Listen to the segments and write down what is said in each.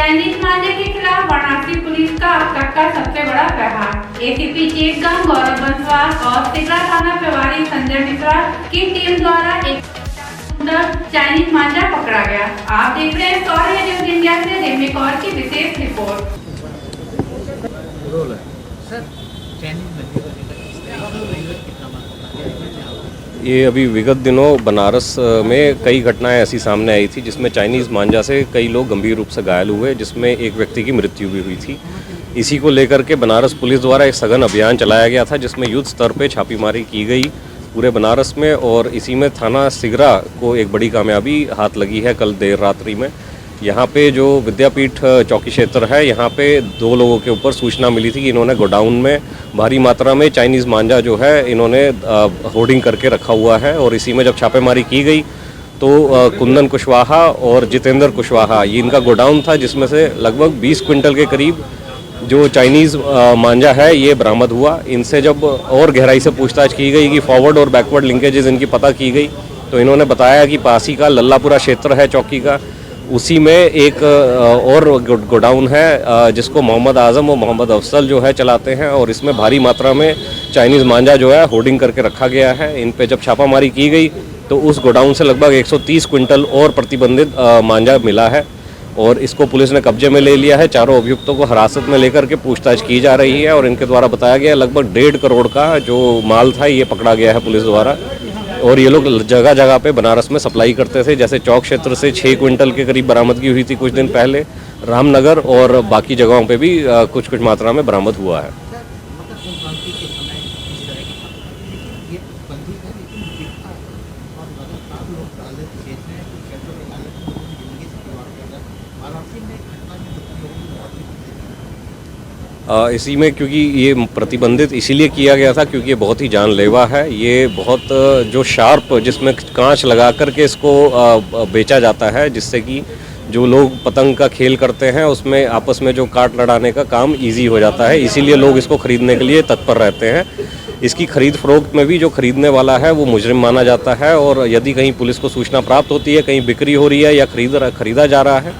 Chinese मांझे के खिलाफ वाराणसी पुलिस का अब तक का सबसे बड़ा प्रहार। एसीपी चेकगम गौरव बंसवाल और सिगरा थाना प्रभारी संजय मिश्रा की टीम द्वारा एक चाइनीज मांझा पकड़ा गया। आप देख रहे हैं सौर्य न्यूज इंडिया से रेमी कौर की विशेष रिपोर्ट। ये अभी विगत दिनों बनारस में कई घटनाएं ऐसी सामने आई थी जिसमें चाइनीज़ मांझा से कई लोग गंभीर रूप से घायल हुए, जिसमें एक व्यक्ति की मृत्यु भी हुई थी। इसी को लेकर के बनारस पुलिस द्वारा एक सघन अभियान चलाया गया था, जिसमें युद्ध स्तर पे छापेमारी की गई पूरे बनारस में, और इसी में थाना सिगरा को एक बड़ी कामयाबी हाथ लगी है कल देर रात्रि में। यहाँ पे जो विद्यापीठ चौकी क्षेत्र है, यहाँ पे 2 लोगों के ऊपर सूचना मिली थी कि इन्होंने गोडाउन में भारी मात्रा में चाइनीज़ मांझा जो है इन्होंने होर्डिंग करके रखा हुआ है। और इसी में जब छापेमारी की गई तो कुंदन कुशवाहा और जितेंद्र कुशवाहा, ये इनका गोडाउन था, जिसमें से लगभग 20 क्विंटल के करीब जो चाइनीज़ मांझा है ये बरामद हुआ। इनसे जब और गहराई से पूछताछ की गई कि फॉरवर्ड और बैकवर्ड लिंकेजेस इनकी पता की गई, तो इन्होंने बताया कि पास ही का लल्लापुरा क्षेत्र है चौकी का, उसी में एक और गोडाउन है जिसको मोहम्मद आज़म और मोहम्मद अफसल जो है चलाते हैं, और इसमें भारी मात्रा में चाइनीज़ मांझा जो है होर्डिंग करके रखा गया है। इन पे जब छापामारी की गई तो उस गोडाउन से लगभग 130 क्विंटल और प्रतिबंधित मांझा मिला है, और इसको पुलिस ने कब्जे में ले लिया है। चारों अभियुक्तों को हिरासत में लेकर के पूछताछ की जा रही है, और इनके द्वारा बताया गया लगभग 1.5 करोड़ का जो माल था ये पकड़ा गया है पुलिस द्वारा। और ये लोग जगह जगह पे बनारस में सप्लाई करते थे, जैसे चौक क्षेत्र से 6 क्विंटल के करीब बरामदगी हुई थी कुछ दिन पहले, रामनगर और बाकी जगहों पे भी कुछ मात्रा में बरामद हुआ है। इसी में क्योंकि ये प्रतिबंधित इसीलिए किया गया था क्योंकि ये बहुत ही जानलेवा है। ये बहुत जो शार्प, जिसमें कांच लगा करके इसको बेचा जाता है, जिससे कि जो लोग पतंग का खेल करते हैं उसमें आपस में जो काट लड़ाने का काम इजी हो जाता है, इसीलिए लोग इसको खरीदने के लिए तत्पर रहते हैं। इसकी खरीद फरोख्त में भी जो खरीदने वाला है वो मुजरिम माना जाता है, और यदि कहीं पुलिस को सूचना प्राप्त होती है कहीं बिक्री हो रही है या खरीदा जा रहा है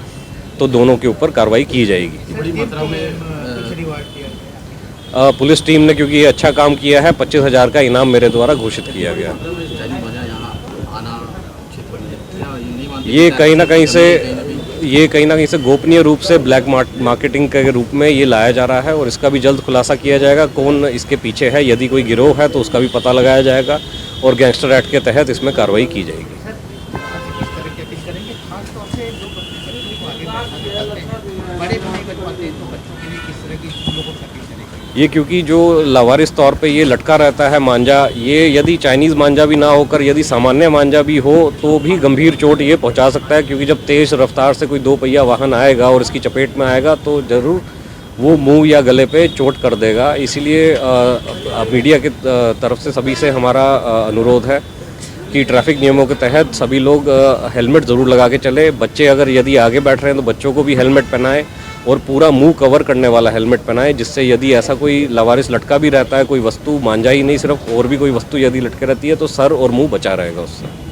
तो दोनों के ऊपर कार्रवाई की जाएगी। बड़ी मात्रा में पुलिस टीम ने, क्योंकि ये अच्छा काम किया है, 25,000 का इनाम मेरे द्वारा घोषित किया गया। ये कहीं ना कहीं से गोपनीय रूप से ब्लैक मार्केटिंग के रूप में ये लाया जा रहा है, और इसका भी जल्द खुलासा किया जाएगा कौन इसके पीछे है। यदि कोई गिरोह है तो उसका भी पता लगाया जाएगा, और गैंगस्टर एक्ट के तहत इसमें कार्रवाई की जाएगी। ये क्योंकि जो लावारिस तौर पे ये लटका रहता है मांझा, ये यदि चाइनीज़ मांझा भी ना होकर यदि सामान्य मांझा भी हो तो भी गंभीर चोट ये पहुंचा सकता है, क्योंकि जब तेज़ रफ्तार से कोई 2 पहिया वाहन आएगा और इसकी चपेट में आएगा तो ज़रूर वो मुंह या गले पे चोट कर देगा। इसीलिए मीडिया की तरफ से सभी से हमारा अनुरोध है कि ट्रैफिक नियमों के तहत सभी लोग हेलमेट ज़रूर लगा के चले। बच्चे अगर यदि आगे बैठ रहे हैं तो बच्चों को भी हेलमेट पहनाएं, और पूरा मुंह कवर करने वाला हेलमेट पहनाएं, जिससे यदि ऐसा कोई लावारिस लटका भी रहता है, कोई वस्तु, मांझा ही नहीं सिर्फ और भी कोई वस्तु यदि लटके रहती है तो सर और मुंह बचा रहेगा उससे।